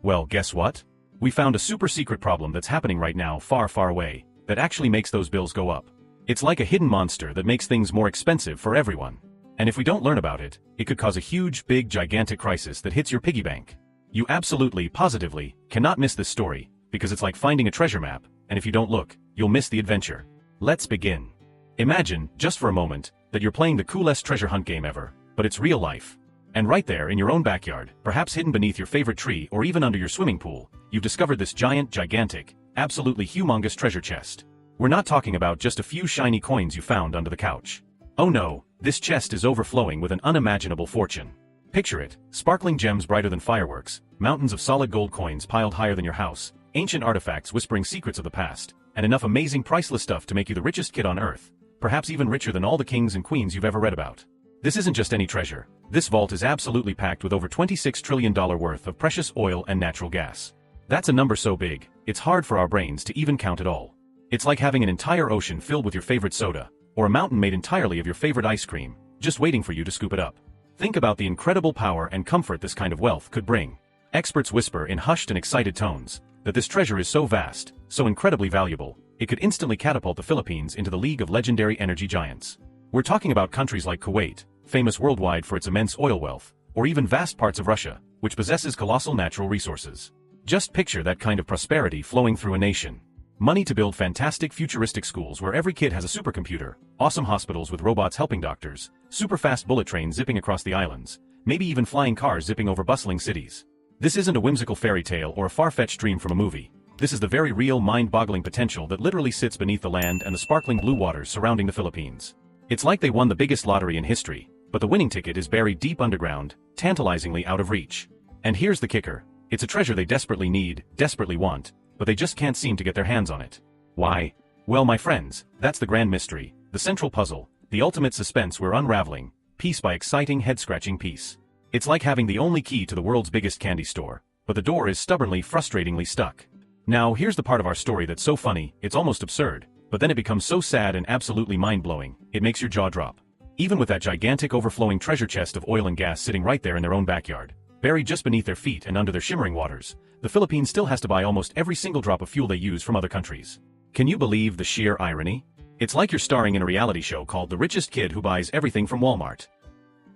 Well, guess what? We found a super secret problem that's happening right now far, far away, that actually makes those bills go up. It's like a hidden monster that makes things more expensive for everyone. And if we don't learn about it, it could cause a huge, big, gigantic crisis that hits your piggy bank. You absolutely, positively, cannot miss this story, because it's like finding a treasure map, and if you don't look, you'll miss the adventure. Let's begin. Imagine, just for a moment, that you're playing the coolest treasure hunt game ever, but it's real life. And right there in your own backyard, perhaps hidden beneath your favorite tree or even under your swimming pool, you've discovered this gigantic, absolutely humongous treasure chest. We're not talking about just a few shiny coins you found under the couch. Oh no, this chest is overflowing with an unimaginable fortune. Picture it, sparkling gems brighter than fireworks, mountains of solid gold coins piled higher than your house, ancient artifacts whispering secrets of the past, and enough amazing priceless stuff to make you the richest kid on earth, perhaps even richer than all the kings and queens you've ever read about. This isn't just any treasure. This vault is absolutely packed with over $26 trillion worth of precious oil and natural gas. That's a number so big, it's hard for our brains to even count it all. It's like having an entire ocean filled with your favorite soda, or a mountain made entirely of your favorite ice cream, just waiting for you to scoop it up. Think about the incredible power and comfort this kind of wealth could bring. Experts whisper in hushed and excited tones that this treasure is so vast, so incredibly valuable, it could instantly catapult the Philippines into the league of legendary energy giants. We're talking about countries like Kuwait, famous worldwide for its immense oil wealth, or even vast parts of Russia, which possesses colossal natural resources. Just picture that kind of prosperity flowing through a nation. Money to build fantastic futuristic schools where every kid has a supercomputer, awesome hospitals with robots helping doctors, super fast bullet trains zipping across the islands, maybe even flying cars zipping over bustling cities. This isn't a whimsical fairy tale or a far-fetched dream from a movie. This is the very real mind-boggling potential that literally sits beneath the land and the sparkling blue waters surrounding the Philippines. It's like they won the biggest lottery in history, but the winning ticket is buried deep underground, tantalizingly out of reach. And here's the kicker. It's a treasure they desperately need, desperately want, but they just can't seem to get their hands on it. Why? Well, my friends, that's the grand mystery, the central puzzle, the ultimate suspense we're unraveling, piece by exciting head-scratching piece. It's like having the only key to the world's biggest candy store, but the door is stubbornly, frustratingly stuck. Now, here's the part of our story that's so funny, it's almost absurd, but then it becomes so sad and absolutely mind-blowing, it makes your jaw drop. Even with that gigantic overflowing treasure chest of oil and gas sitting right there in their own backyard, buried just beneath their feet and under their shimmering waters, the Philippines still has to buy almost every single drop of fuel they use from other countries. Can you believe the sheer irony? It's like you're starring in a reality show called The Richest Kid Who Buys Everything from Walmart.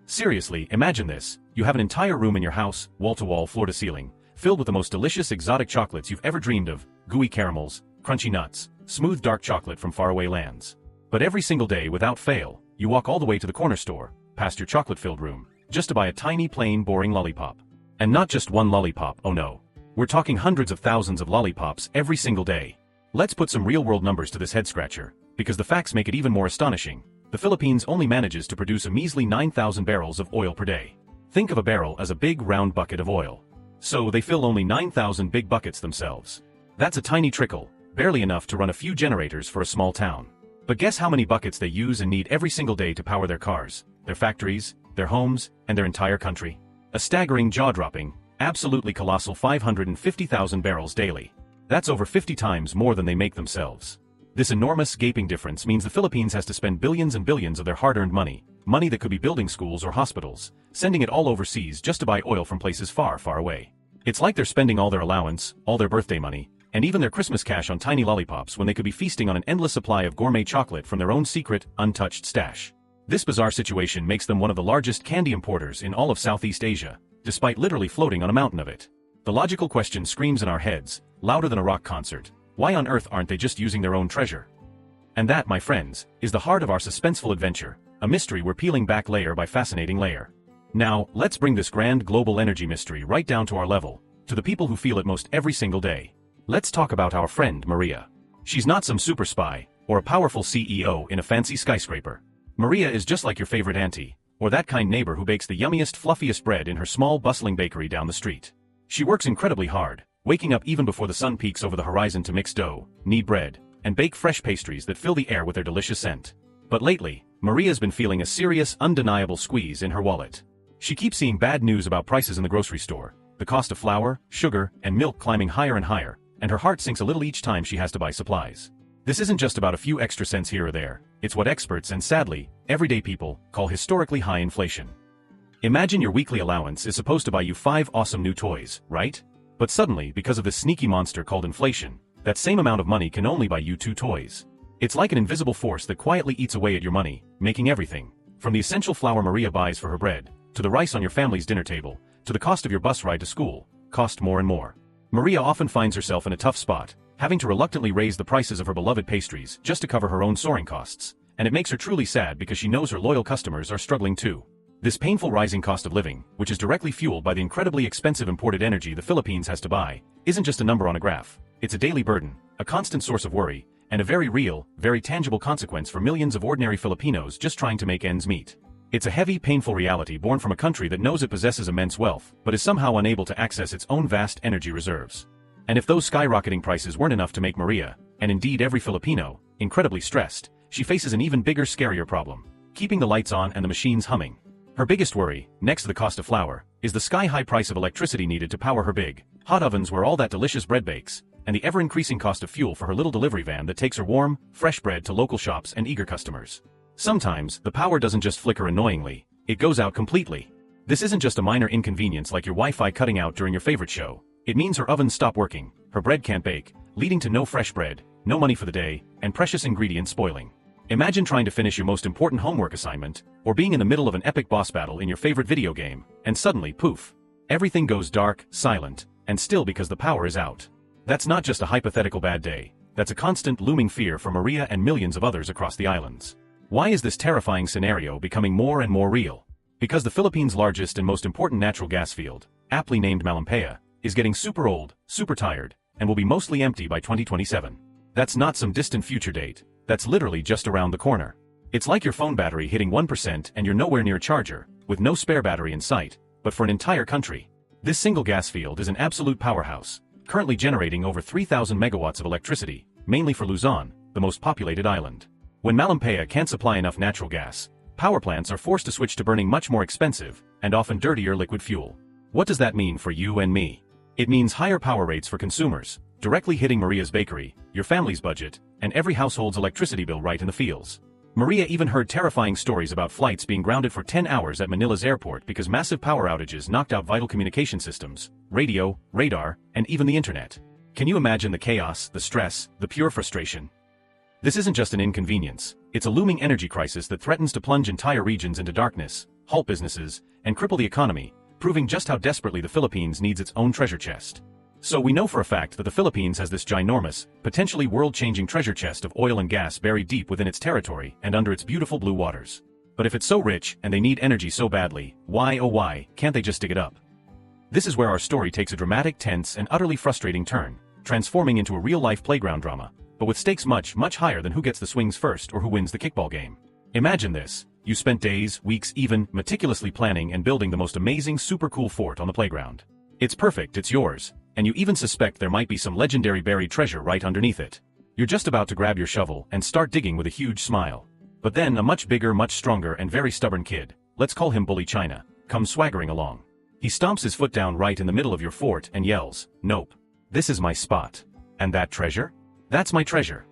Seriously, imagine this. You have an entire room in your house, wall-to-wall, floor-to-ceiling, filled with the most delicious exotic chocolates you've ever dreamed of, gooey caramels, crunchy nuts, smooth dark chocolate from faraway lands. But every single day, without fail, you walk all the way to the corner store, past your chocolate-filled room, just to buy a tiny, plain, boring lollipop. And not just one lollipop, oh no. We're talking hundreds of thousands of lollipops every single day. Let's put some real-world numbers to this head-scratcher, because the facts make it even more astonishing. The Philippines only manages to produce a measly 9,000 barrels of oil per day. Think of a barrel as a big round bucket of oil. So they fill only 9,000 big buckets themselves. That's a tiny trickle, barely enough to run a few generators for a small town. But guess how many buckets they use and need every single day to power their cars, their factories, their homes, and their entire country? A staggering, jaw-dropping, absolutely colossal 550,000 barrels daily. That's over 50 times more than they make themselves. This enormous, gaping difference means the Philippines has to spend billions and billions of their hard-earned money that could be building schools or hospitals, sending it all overseas just to buy oil from places far, far away. It's like they're spending all their allowance, all their birthday money, and even their Christmas cash on tiny lollipops when they could be feasting on an endless supply of gourmet chocolate from their own secret, untouched stash. This bizarre situation makes them one of the largest candy importers in all of Southeast Asia, despite literally floating on a mountain of it. The logical question screams in our heads, louder than a rock concert. Why on earth aren't they just using their own treasure? And that, my friends, is the heart of our suspenseful adventure, a mystery we're peeling back layer by fascinating layer. Now, let's bring this grand global energy mystery right down to our level, to the people who feel it most every single day. Let's talk about our friend Maria. She's not some super spy, or a powerful CEO in a fancy skyscraper. Maria is just like your favorite auntie, or that kind neighbor who bakes the yummiest, fluffiest bread in her small, bustling bakery down the street. She works incredibly hard, waking up even before the sun peaks over the horizon to mix dough, knead bread, and bake fresh pastries that fill the air with their delicious scent. But lately, Maria's been feeling a serious, undeniable squeeze in her wallet. She keeps seeing bad news about prices in the grocery store, the cost of flour, sugar, and milk climbing higher and higher, and her heart sinks a little each time she has to buy supplies. This isn't just about a few extra cents here or there, it's what experts and sadly, everyday people, call historically high inflation. Imagine your weekly allowance is supposed to buy you 5 awesome new toys, right? But suddenly, because of this sneaky monster called inflation, that same amount of money can only buy you 2 toys. It's like an invisible force that quietly eats away at your money, making everything, from the essential flour Maria buys for her bread, to the rice on your family's dinner table, to the cost of your bus ride to school, cost more and more. Maria often finds herself in a tough spot, having to reluctantly raise the prices of her beloved pastries just to cover her own soaring costs, and it makes her truly sad because she knows her loyal customers are struggling too. This painful rising cost of living, which is directly fueled by the incredibly expensive imported energy the Philippines has to buy, isn't just a number on a graph. It's a daily burden, a constant source of worry, and a very real, very tangible consequence for millions of ordinary Filipinos just trying to make ends meet. It's a heavy, painful reality born from a country that knows it possesses immense wealth, but is somehow unable to access its own vast energy reserves. And if those skyrocketing prices weren't enough to make Maria, and indeed every Filipino, incredibly stressed, she faces an even bigger, scarier problem: keeping the lights on and the machines humming. Her biggest worry, next to the cost of flour, is the sky-high price of electricity needed to power her big, hot ovens where all that delicious bread bakes, and the ever-increasing cost of fuel for her little delivery van that takes her warm, fresh bread to local shops and eager customers. Sometimes, the power doesn't just flicker annoyingly, it goes out completely. This isn't just a minor inconvenience like your Wi-Fi cutting out during your favorite show. It means her ovens stop working, her bread can't bake, leading to no fresh bread, no money for the day, and precious ingredients spoiling. Imagine trying to finish your most important homework assignment, or being in the middle of an epic boss battle in your favorite video game, and suddenly, poof! Everything goes dark, silent, and still because the power is out. That's not just a hypothetical bad day, that's a constant looming fear for Maria and millions of others across the islands. Why is this terrifying scenario becoming more and more real? Because the Philippines' largest and most important natural gas field, aptly named Malampaya, is getting super old, super tired, and will be mostly empty by 2027. That's not some distant future date, that's literally just around the corner. It's like your phone battery hitting 1% and you're nowhere near a charger, with no spare battery in sight, but for an entire country. This single gas field is an absolute powerhouse, currently generating over 3,000 megawatts of electricity, mainly for Luzon, the most populated island. When Malampaya can't supply enough natural gas, power plants are forced to switch to burning much more expensive, and often dirtier liquid fuel. What does that mean for you and me? It means higher power rates for consumers, directly hitting Maria's bakery, your family's budget, and every household's electricity bill right in the feels. Maria even heard terrifying stories about flights being grounded for 10 hours at Manila's airport because massive power outages knocked out vital communication systems, radio, radar, and even the internet. Can you imagine the chaos, the stress, the pure frustration? This isn't just an inconvenience, it's a looming energy crisis that threatens to plunge entire regions into darkness, halt businesses, and cripple the economy, proving just how desperately the Philippines needs its own treasure chest. So we know for a fact that the Philippines has this ginormous, potentially world-changing treasure chest of oil and gas buried deep within its territory and under its beautiful blue waters. But if it's so rich and they need energy so badly, why oh why can't they just dig it up? This is where our story takes a dramatic, tense, and utterly frustrating turn, transforming into a real-life playground drama, but with stakes much, much higher than who gets the swings first or who wins the kickball game. Imagine this. You spent days, weeks, even, meticulously planning and building the most amazing super cool fort on the playground. It's perfect, it's yours, and you even suspect there might be some legendary buried treasure right underneath it. You're just about to grab your shovel and start digging with a huge smile. But then a much bigger, much stronger and very stubborn kid, let's call him Bully China, comes swaggering along. He stomps his foot down right in the middle of your fort and yells, "Nope. This is my spot. And that treasure? That's my treasure."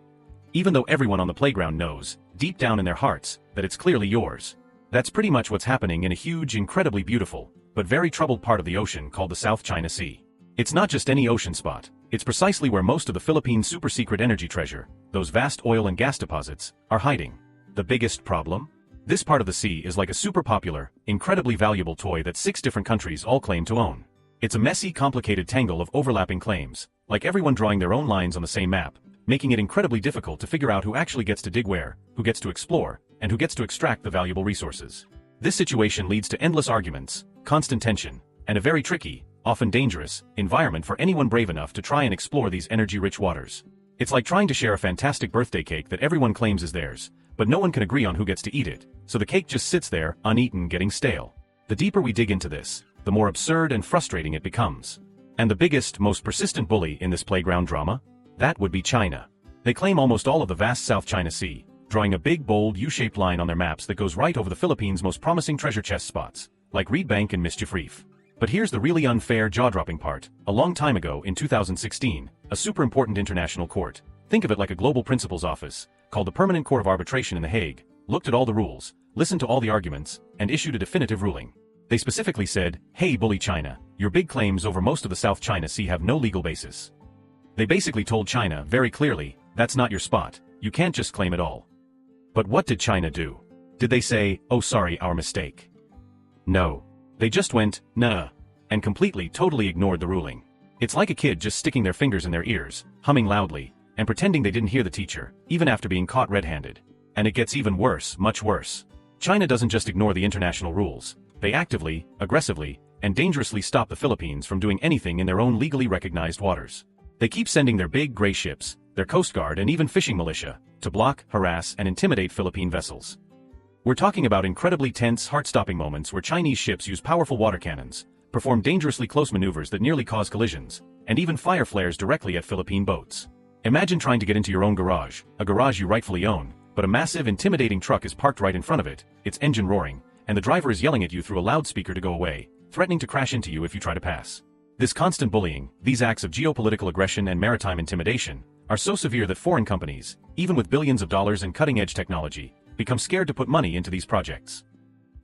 Even though everyone on the playground knows, deep down in their hearts, that it's clearly yours. That's pretty much what's happening in a huge, incredibly beautiful, but very troubled part of the ocean called the South China Sea. It's not just any ocean spot, it's precisely where most of the Philippines' super-secret energy treasure, those vast oil and gas deposits, are hiding. The biggest problem? This part of the sea is like a super-popular, incredibly valuable toy that 6 different countries all claim to own. It's a messy, complicated tangle of overlapping claims, like everyone drawing their own lines on the same map, making it incredibly difficult to figure out who actually gets to dig where, who gets to explore, and who gets to extract the valuable resources. This situation leads to endless arguments, constant tension, and a very tricky, often dangerous, environment for anyone brave enough to try and explore these energy-rich waters. It's like trying to share a fantastic birthday cake that everyone claims is theirs, but no one can agree on who gets to eat it, so the cake just sits there, uneaten, getting stale. The deeper we dig into this, the more absurd and frustrating it becomes. And the biggest, most persistent bully in this playground drama? That would be China. They claim almost all of the vast South China Sea, drawing a big, bold, U-shaped line on their maps that goes right over the Philippines' most promising treasure chest spots, like Reed Bank and Mischief Reef. But here's the really unfair, jaw-dropping part. A long time ago, in 2016, a super important international court, think of it like a global principal's office, called the Permanent Court of Arbitration in The Hague, looked at all the rules, listened to all the arguments, and issued a definitive ruling. They specifically said, "Hey, Bully China, your big claims over most of the South China Sea have no legal basis. They basically told China very clearly, that's not your spot, you can't just claim it all. But what did China do? Did they say, oh sorry, our mistake? No. They just went, nah, and completely totally ignored the ruling. It's like a kid just sticking their fingers in their ears, humming loudly, and pretending they didn't hear the teacher, even after being caught red-handed. And it gets even worse, much worse. China doesn't just ignore the international rules, they actively, aggressively, and dangerously stop the Philippines from doing anything in their own legally recognized waters. They keep sending their big gray ships, their Coast Guard and even fishing militia, to block, harass, and intimidate Philippine vessels. We're talking about incredibly tense, heart-stopping moments where Chinese ships use powerful water cannons, perform dangerously close maneuvers that nearly cause collisions, and even fire flares directly at Philippine boats. Imagine trying to get into your own garage, a garage you rightfully own, but a massive, intimidating truck is parked right in front of it, its engine roaring, and the driver is yelling at you through a loudspeaker to go away, threatening to crash into you if you try to pass. This constant bullying, these acts of geopolitical aggression and maritime intimidation, are so severe that foreign companies, even with billions of dollars in cutting-edge technology, become scared to put money into these projects.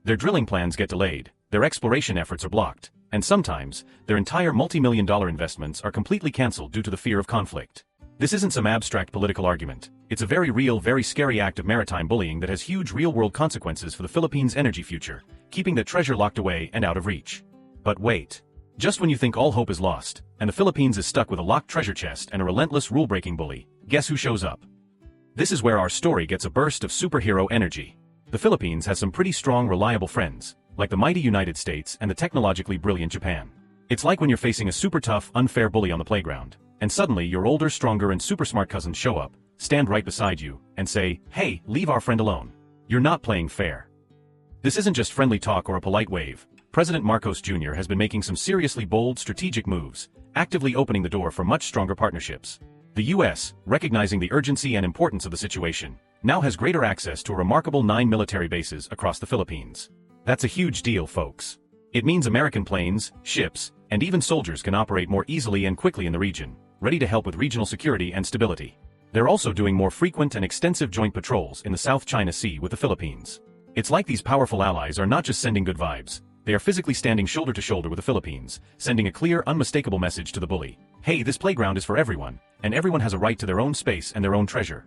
Their drilling plans get delayed, their exploration efforts are blocked, and sometimes, their entire multi-million-dollar investments are completely cancelled due to the fear of conflict. This isn't some abstract political argument. It's a very real, very scary act of maritime bullying that has huge real-world consequences for the Philippines' energy future, keeping that treasure locked away and out of reach. But wait. Just when you think all hope is lost, and the Philippines is stuck with a locked treasure chest and a relentless rule-breaking bully, guess who shows up? This is where our story gets a burst of superhero energy. The Philippines has some pretty strong, reliable friends, like the mighty United States and the technologically brilliant Japan. It's like when you're facing a super tough, unfair bully on the playground, and suddenly your older, stronger and super smart cousins show up, stand right beside you, and say, hey, leave our friend alone. You're not playing fair. This isn't just friendly talk or a polite wave. President Marcos Jr. has been making some seriously bold, strategic moves, actively opening the door for much stronger partnerships. The U.S., recognizing the urgency and importance of the situation, now has greater access to a remarkable 9 military bases across the Philippines. That's a huge deal, folks. It means American planes, ships, and even soldiers can operate more easily and quickly in the region, ready to help with regional security and stability. They're also doing more frequent and extensive joint patrols in the South China Sea with the Philippines. It's like these powerful allies are not just sending good vibes, they are physically standing shoulder to shoulder with the Philippines, sending a clear, unmistakable message to the bully. Hey, this playground is for everyone, and everyone has a right to their own space and their own treasure.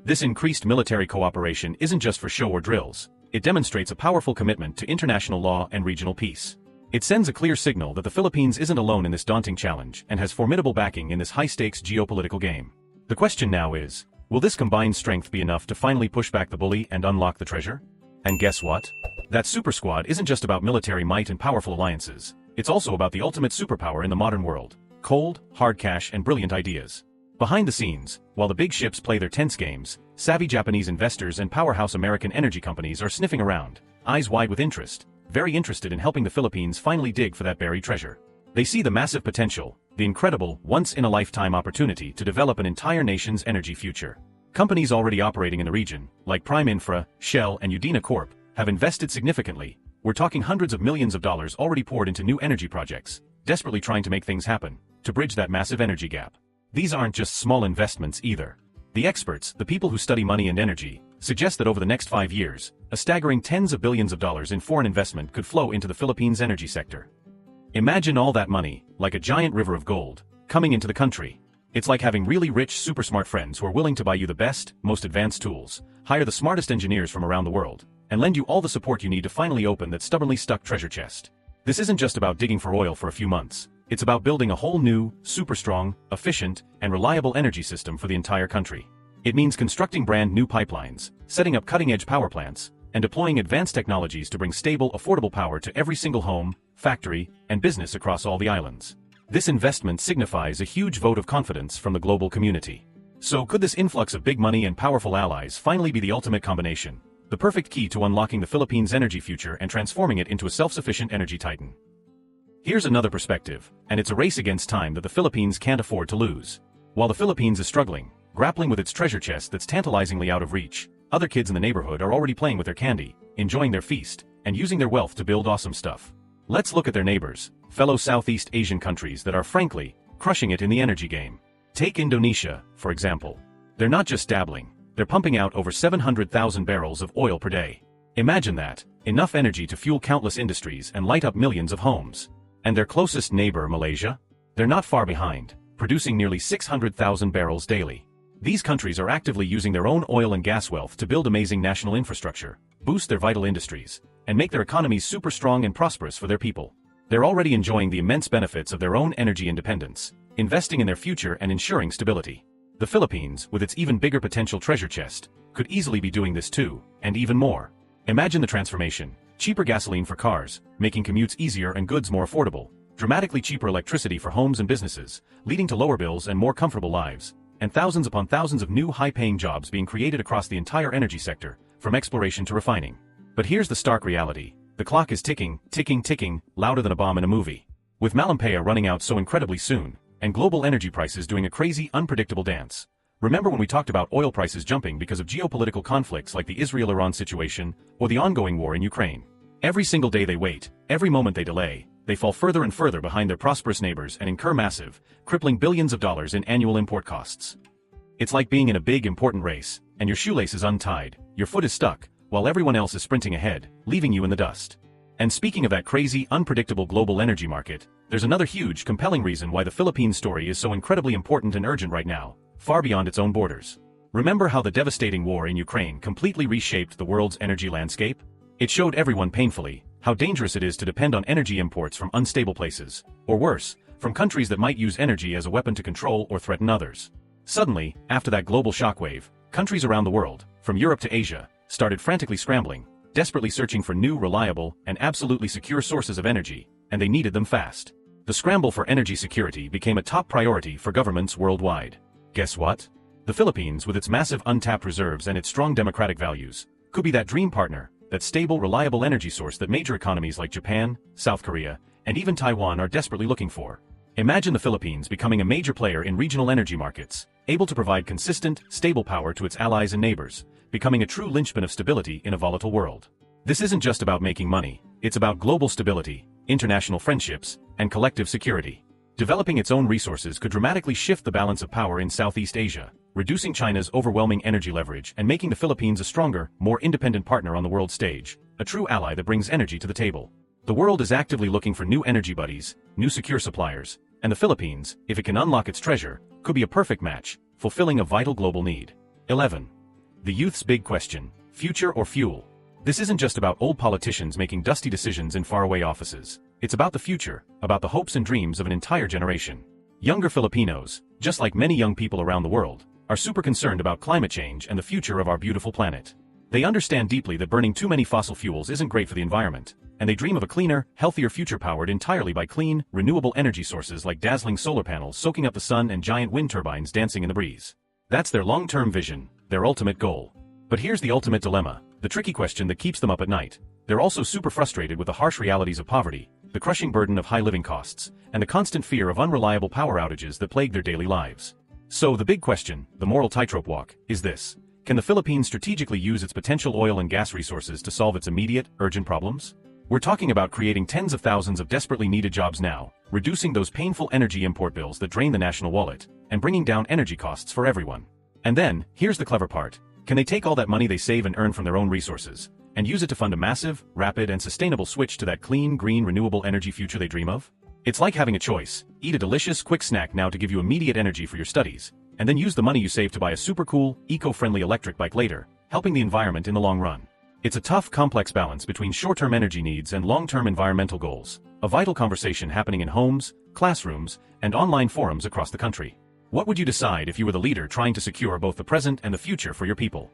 This increased military cooperation isn't just for show or drills, it demonstrates a powerful commitment to international law and regional peace. It sends a clear signal that the Philippines isn't alone in this daunting challenge and has formidable backing in this high-stakes geopolitical game. The question now is, will this combined strength be enough to finally push back the bully and unlock the treasure? And guess what? That super squad isn't just about military might and powerful alliances, it's also about the ultimate superpower in the modern world: cold, hard cash and brilliant ideas. Behind the scenes, while the big ships play their tense games, savvy Japanese investors and powerhouse American energy companies are sniffing around, eyes wide with interest, very interested in helping the Philippines finally dig for that buried treasure. They see the massive potential, the incredible, once-in-a-lifetime opportunity to develop an entire nation's energy future. Companies already operating in the region, like Prime Infra, Shell and Udina Corp, have invested significantly. We're talking hundreds of millions of dollars already poured into new energy projects, desperately trying to make things happen, to bridge that massive energy gap. These aren't just small investments either. The experts, the people who study money and energy, suggest that over the next 5 years, a staggering tens of billions of dollars in foreign investment could flow into the Philippines' energy sector. Imagine all that money, like a giant river of gold, coming into the country. It's like having really rich, super smart friends who are willing to buy you the best, most advanced tools, hire the smartest engineers from around the world, and lend you all the support you need to finally open that stubbornly stuck treasure chest. This isn't just about digging for oil for a few months. It's about building a whole new, super strong, efficient, and reliable energy system for the entire country. It means constructing brand new pipelines, setting up cutting-edge power plants, and deploying advanced technologies to bring stable, affordable power to every single home, factory, and business across all the islands. This investment signifies a huge vote of confidence from the global community. So could this influx of big money and powerful allies finally be the ultimate combination? The perfect key to unlocking the Philippines' energy future and transforming it into a self-sufficient energy titan. Here's another perspective, and it's a race against time that the Philippines can't afford to lose. While the Philippines is struggling, grappling with its treasure chest that's tantalizingly out of reach, other kids in the neighborhood are already playing with their candy, enjoying their feast, and using their wealth to build awesome stuff. Let's look at their neighbors, fellow Southeast Asian countries that are frankly, crushing it in the energy game. Take Indonesia, for example. They're not just dabbling, they're pumping out over 700,000 barrels of oil per day. Imagine that, enough energy to fuel countless industries and light up millions of homes. And their closest neighbor, Malaysia? They're not far behind, producing nearly 600,000 barrels daily. These countries are actively using their own oil and gas wealth to build amazing national infrastructure, boost their vital industries, and make their economies super strong and prosperous for their people. They're already enjoying the immense benefits of their own energy independence, investing in their future and ensuring stability. The Philippines, with its even bigger potential treasure chest, could easily be doing this too, and even more. Imagine the transformation: cheaper gasoline for cars, making commutes easier and goods more affordable, dramatically cheaper electricity for homes and businesses, leading to lower bills and more comfortable lives, and thousands upon thousands of new high-paying jobs being created across the entire energy sector, from exploration to refining. But here's the stark reality: the clock is ticking, ticking, ticking, louder than a bomb in a movie. With Malampaya running out so incredibly soon, and global energy prices doing a crazy, unpredictable dance. Remember when we talked about oil prices jumping because of geopolitical conflicts like the Israel-Iran situation, or the ongoing war in Ukraine? Every single day they wait, every moment they delay, they fall further and further behind their prosperous neighbors and incur massive, crippling billions of dollars in annual import costs. It's like being in a big, important race, and your shoelace is untied, your foot is stuck, while everyone else is sprinting ahead, leaving you in the dust. And speaking of that crazy, unpredictable global energy market, there's another huge, compelling reason why the Philippines story is so incredibly important and urgent right now, far beyond its own borders. Remember how the devastating war in Ukraine completely reshaped the world's energy landscape? It showed everyone painfully how dangerous it is to depend on energy imports from unstable places, or worse, from countries that might use energy as a weapon to control or threaten others. Suddenly, after that global shockwave, countries around the world, from Europe to Asia, started frantically scrambling, desperately searching for new, reliable, and absolutely secure sources of energy, and they needed them fast. The scramble for energy security became a top priority for governments worldwide. Guess what? The Philippines, with its massive untapped reserves and its strong democratic values, could be that dream partner, that stable, reliable energy source that major economies like Japan, South Korea, and even Taiwan are desperately looking for. Imagine the Philippines becoming a major player in regional energy markets, able to provide consistent, stable power to its allies and neighbors, becoming a true linchpin of stability in a volatile world. This isn't just about making money, it's about global stability, international friendships, and collective security. Developing its own resources could dramatically shift the balance of power in Southeast Asia, reducing China's overwhelming energy leverage and making the Philippines a stronger, more independent partner on the world stage, a true ally that brings energy to the table. The world is actively looking for new energy buddies, new secure suppliers, and the Philippines, if it can unlock its treasure, could be a perfect match, fulfilling a vital global need. 11. The youth's big question: future or fuel? This isn't just about old politicians making dusty decisions in faraway offices. It's about the future, about the hopes and dreams of an entire generation. Younger Filipinos, just like many young people around the world, are super concerned about climate change and the future of our beautiful planet. They understand deeply that burning too many fossil fuels isn't great for the environment, and they dream of a cleaner, healthier future powered entirely by clean, renewable energy sources like dazzling solar panels soaking up the sun and giant wind turbines dancing in the breeze. That's their long-term vision, their ultimate goal. But here's the ultimate dilemma, the tricky question that keeps them up at night. They're also super frustrated with the harsh realities of poverty, the crushing burden of high living costs, and the constant fear of unreliable power outages that plague their daily lives. So the big question, the moral tightrope walk, is this: can the Philippines strategically use its potential oil and gas resources to solve its immediate, urgent problems? We're talking about creating tens of thousands of desperately needed jobs now, reducing those painful energy import bills that drain the national wallet, and bringing down energy costs for everyone. And then, here's the clever part: can they take all that money they save and earn from their own resources, and use it to fund a massive, rapid, and sustainable switch to that clean, green, renewable energy future they dream of? It's like having a choice: eat a delicious, quick snack now to give you immediate energy for your studies, and then use the money you save to buy a super cool, eco-friendly electric bike later, helping the environment in the long run. It's a tough, complex balance between short-term energy needs and long-term environmental goals, a vital conversation happening in homes, classrooms, and online forums across the country. What would you decide if you were the leader trying to secure both the present and the future for your people?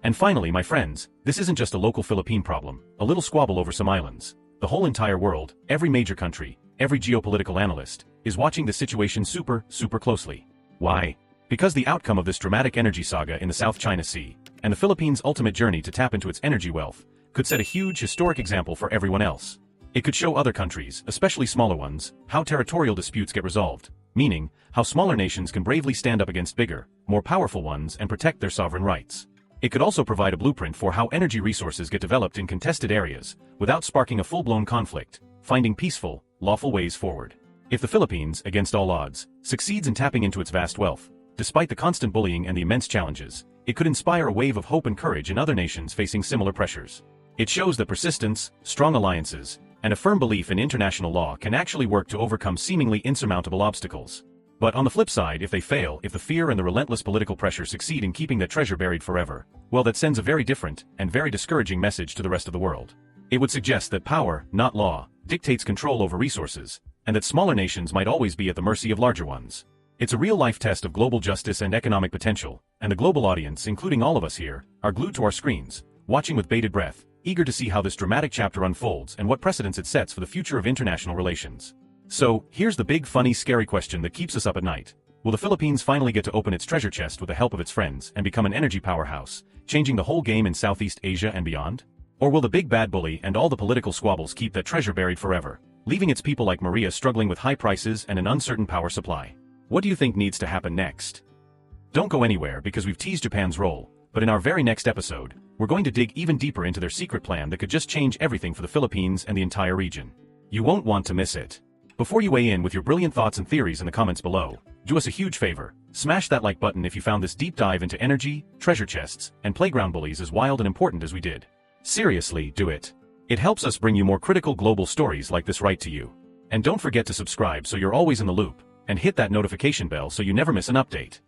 And finally, my friends, this isn't just a local Philippine problem, a little squabble over some islands. The whole entire world, every major country, every geopolitical analyst, is watching the situation super closely. Why? Because the outcome of this dramatic energy saga in the South China Sea, and the Philippines' ultimate journey to tap into its energy wealth, could set a huge historic example for everyone else. It could show other countries, especially smaller ones, how territorial disputes get resolved, meaning, how smaller nations can bravely stand up against bigger, more powerful ones and protect their sovereign rights. It could also provide a blueprint for how energy resources get developed in contested areas, without sparking a full-blown conflict, finding peaceful, lawful ways forward. If the Philippines, against all odds, succeeds in tapping into its vast wealth, despite the constant bullying and the immense challenges, it could inspire a wave of hope and courage in other nations facing similar pressures. It shows that persistence, strong alliances, and a firm belief in international law can actually work to overcome seemingly insurmountable obstacles. But on the flip side, if they fail, if the fear and the relentless political pressure succeed in keeping that treasure buried forever, well, that sends a very different and very discouraging message to the rest of the world. It would suggest that power, not law, dictates control over resources, and that smaller nations might always be at the mercy of larger ones. It's a real-life test of global justice and economic potential, and the global audience, including all of us here, are glued to our screens, watching with bated breath, eager to see how this dramatic chapter unfolds and what precedents it sets for the future of international relations. So, here's the big, funny, scary question that keeps us up at night. Will the Philippines finally get to open its treasure chest with the help of its friends and become an energy powerhouse, changing the whole game in Southeast Asia and beyond? Or will the big bad bully and all the political squabbles keep that treasure buried forever, leaving its people like Maria struggling with high prices and an uncertain power supply? What do you think needs to happen next? Don't go anywhere because we've teased Japan's role, but in our very next episode, we're going to dig even deeper into their secret plan that could just change everything for the Philippines and the entire region. You won't want to miss it. Before you weigh in with your brilliant thoughts and theories in the comments below, do us a huge favor, smash that like button if you found this deep dive into energy, treasure chests, and playground bullies as wild and important as we did. Seriously, do it. It helps us bring you more critical global stories like this right to you. And don't forget to subscribe so you're always in the loop, and hit that notification bell so you never miss an update.